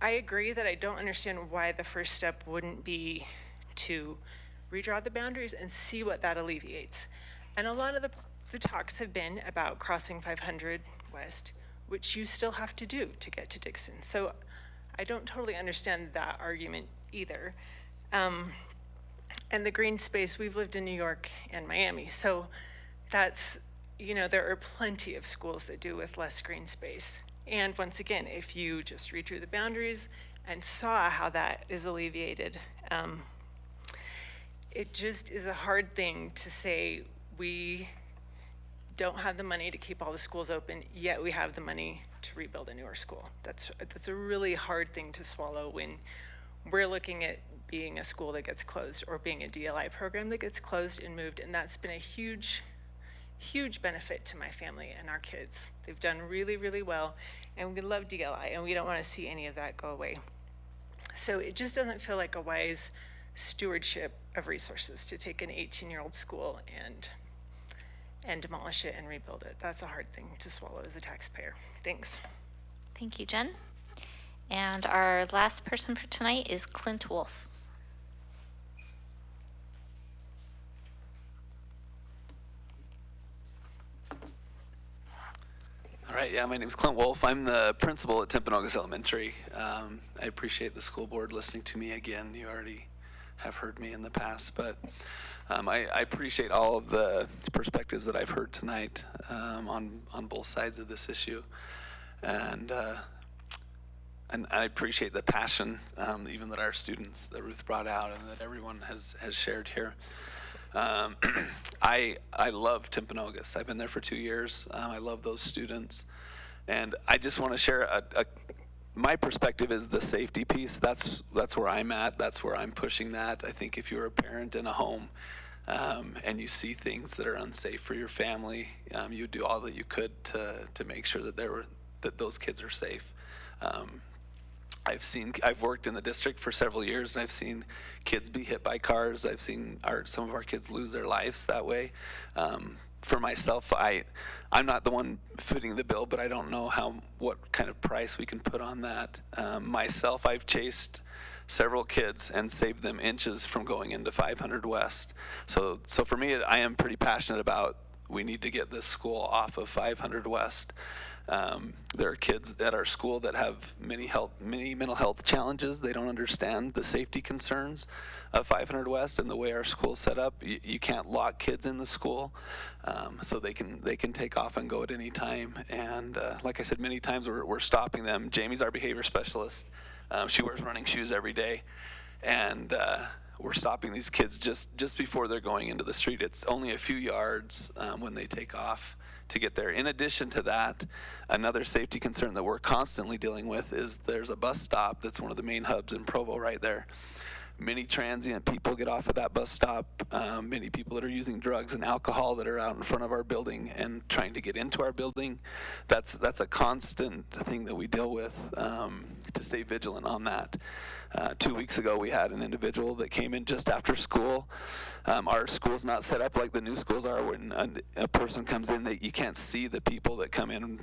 I agree that I don't understand why the first step wouldn't be to redraw the boundaries and see what that alleviates. And a lot of the talks have been about crossing 500 West, which you still have to do to get to Dixon. So I don't totally understand that argument either. And the green space, we've lived in New York and Miami, so that's, you know, there are plenty of schools that do with less green space. And once again, if you just redrew the boundaries and saw how that is alleviated, it just is a hard thing to say we don't have the money to keep all the schools open, yet we have the money to rebuild a newer school. That's a really hard thing to swallow when we're looking at being a school that gets closed or being a DLI program that gets closed and moved, and that's been a huge benefit to my family and our kids. They've done really, really well, and we love DLI, and we don't want to see any of that go away. So it just doesn't feel like a wise stewardship of resources to take an 18-year-old school and demolish it and rebuild it. That's a hard thing to swallow as a taxpayer. Thanks. Thank you, Jen. And our last person for tonight is Clint Wolf. All right, yeah, my name is Clint Wolf. I'm the principal at Timpanogos Elementary. I appreciate the school board listening to me again. You already have heard me in the past, but I appreciate all of the perspectives that I've heard tonight on both sides of this issue. And I appreciate the passion even that our students, that Ruth brought out and that everyone has shared here. I love Timpanogos. I've been there for 2 years. I love those students. And I just want to share my perspective is the safety piece. That's where I'm at. That's where I'm pushing that. I think if you're a parent in a home and you see things that are unsafe for your family, you do all that you could to make sure that those kids are safe. I've worked in the district for several years, and I've seen kids be hit by cars. I've seen some of our kids lose their lives that way. For myself, I'm not the one footing the bill, but I don't know what kind of price we can put on that. Myself, I've chased several kids and saved them inches from going into 500 West. So for me, I am pretty passionate about we need to get this school off of 500 West. There are kids at our school that have many mental health challenges. They don't understand the safety concerns of 500 West and the way our school's set up. You can't lock kids in the school, so they can take off and go at any time. And like I said, many times we're stopping them. Jamie's our behavior specialist. She wears running shoes every day, and we're stopping these kids just before they're going into the street. It's only a few yards when they take off to get there. In addition to that, another safety concern that we're constantly dealing with is there's a bus stop that's one of the main hubs in Provo right there. Many transient people get off at that bus stop. Many people that are using drugs and alcohol that are out in front of our building and trying to get into our building. That's a constant thing that we deal with to stay vigilant on that. 2 weeks ago, we had an individual that came in just after school. Our school's not set up like the new schools are. When a person comes in, you can't see the people that come in.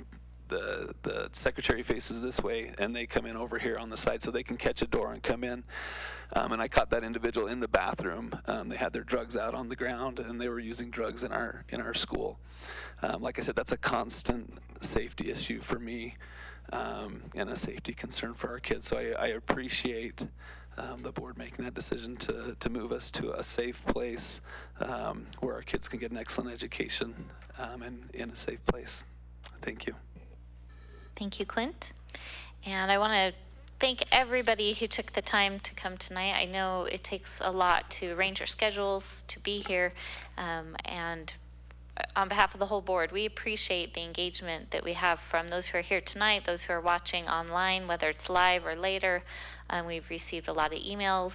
The secretary faces this way, and they come in over here on the side so they can catch a door and come in. And I caught that individual in the bathroom. They had their drugs out on the ground, and they were using drugs in our school. Like I said, that's a constant safety issue for me. And a safety concern for our kids. So I appreciate the board making that decision to move us to a safe place where our kids can get an excellent education and in a safe place. Thank you. Thank you, Clint. And I want to thank everybody who took the time to come tonight. I know it takes a lot to arrange your schedules to be here, and on behalf of the whole board, we appreciate the engagement that we have from those who are here tonight, those who are watching online, whether it's live or later. We've received a lot of emails,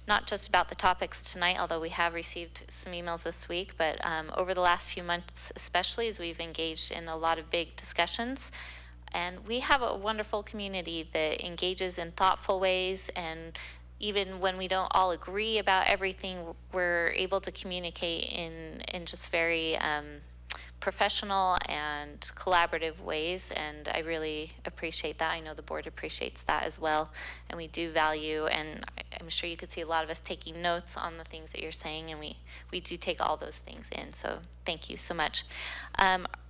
not just about the topics tonight, although we have received some emails this week, but over the last few months, especially as we've engaged in a lot of big discussions. And we have a wonderful community that engages in thoughtful ways, and even when we don't all agree about everything, we're able to communicate in just very professional and collaborative ways, and I really appreciate that. I know the board appreciates that as well, and we do value, and I'm sure you could see a lot of us taking notes on the things that you're saying, and we do take all those things in, so thank you so much.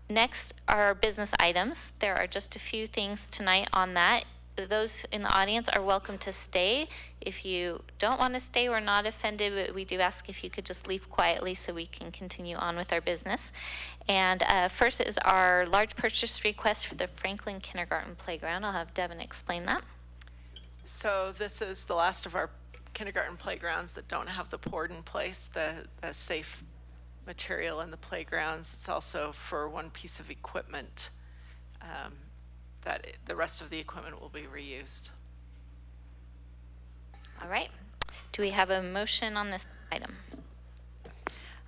Next are business items. There are just a few things tonight on that. Those in the audience are welcome to stay. If you don't want to stay, we're not offended, but we do ask if you could just leave quietly so we can continue on with our business. And first is our large purchase request for the Franklin Kindergarten Playground. I'll have Devin explain that. So this is the last of our kindergarten playgrounds that don't have the poured in place, the safe material in the playgrounds. It's also for one piece of equipment that the rest of the equipment will be reused. All right. Do we have a motion on this item?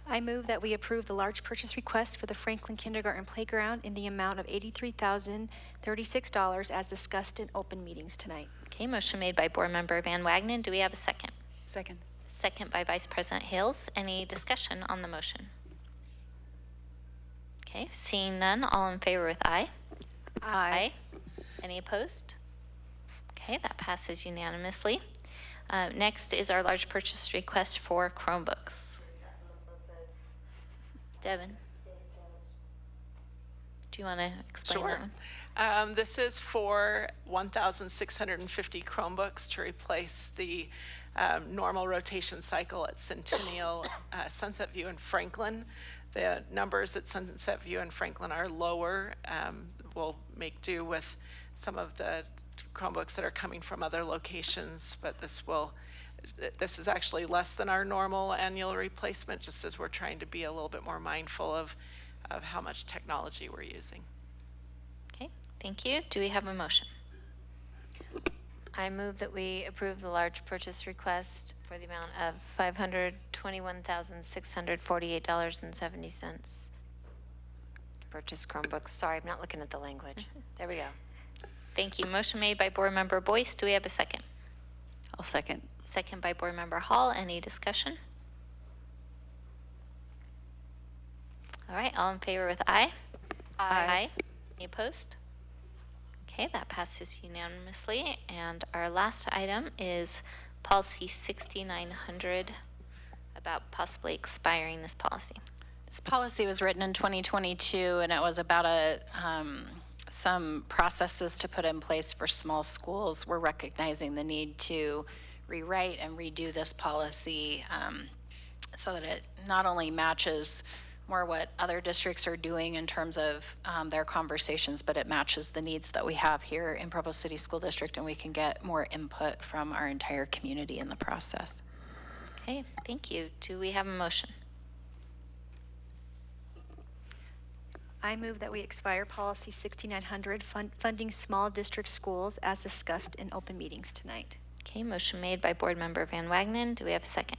I move that we approve the large purchase request for the Franklin Kindergarten Playground in the amount of $83,036 as discussed in open meetings tonight. Okay, motion made by Board Member Van Wagenen. Do we have a second? Second. Second by Vice President Hales. Any discussion on the motion? Okay, seeing none, all in favor with aye. Aye. Any opposed? Okay, that passes unanimously. Next is our large purchase request for Chromebooks. Devin, do you want to explain that one? This is for 1,650 Chromebooks to replace the normal rotation cycle at Centennial, Sunset View, and Franklin. The numbers at Sunset View and Franklin are lower. We'll make do with some of the Chromebooks that are coming from other locations, but this is actually less than our normal annual replacement, just as we're trying to be a little bit more mindful of how much technology we're using. Okay, thank you. Do we have a motion? I move that we approve the large purchase request for the amount of $521,648.70 to purchase Chromebooks. Sorry, I'm not looking at the language. There we go. Thank you. Motion made by Board Member Boyce. Do we have a second? I'll second. Second by Board Member Hall. Any discussion? All right, all in favor with aye? Aye. Any opposed? Okay, that passes unanimously. And our last item is policy 6900, about possibly expiring this policy. This policy was written in 2022, and it was about some processes to put in place for small schools. We're recognizing the need to rewrite and redo this policy so that it not only matches more what other districts are doing in terms of their conversations, but it matches the needs that we have here in Provo City School District, and we can get more input from our entire community in the process. Okay, thank you. Do we have a motion? I move that we expire policy 6900, funding small district schools as discussed in open meetings tonight. Okay, motion made by Board Member Van Wagenen. Do we have a second?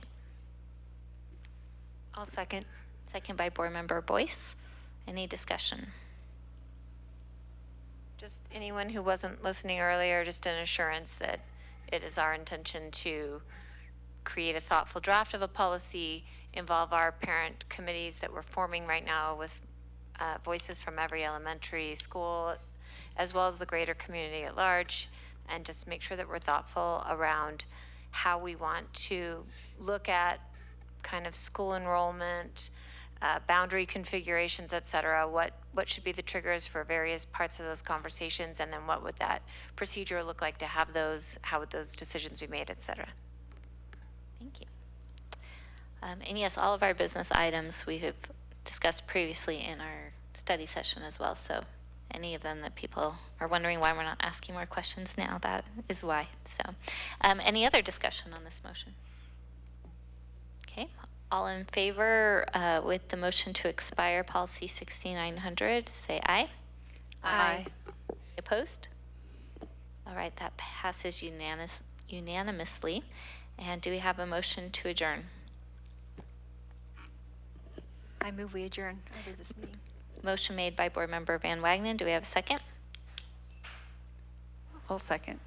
I'll second. Second by Board Member Boyce. Any discussion? Just anyone who wasn't listening earlier, just an assurance that it is our intention to create a thoughtful draft of a policy, involve our parent committees that we're forming right now with voices from every elementary school, as well as the greater community at large, and just make sure that we're thoughtful around how we want to look at kind of school enrollment, boundary configurations, et cetera. What should be the triggers for various parts of those conversations, and then what would that procedure look like to have those, how would those decisions be made, et cetera. Thank you. And yes, all of our business items we have discussed previously in our study session as well, so any of them that people are wondering why we're not asking more questions now, that is why. So any other discussion on this motion? Okay, All in favor with the motion to expire policy 6900, say aye. Aye. Opposed? All right, that passes unanimously. And do we have a motion to adjourn? I move we adjourn our business meeting. Motion made by Board Member Van Wagenen. Do we have a second? I'll second.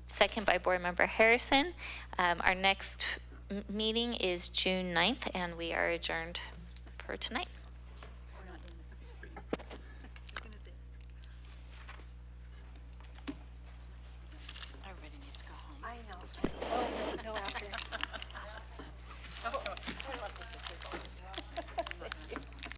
Second by Board Member Harrison. Our next meeting is June 9th, and we are adjourned for tonight.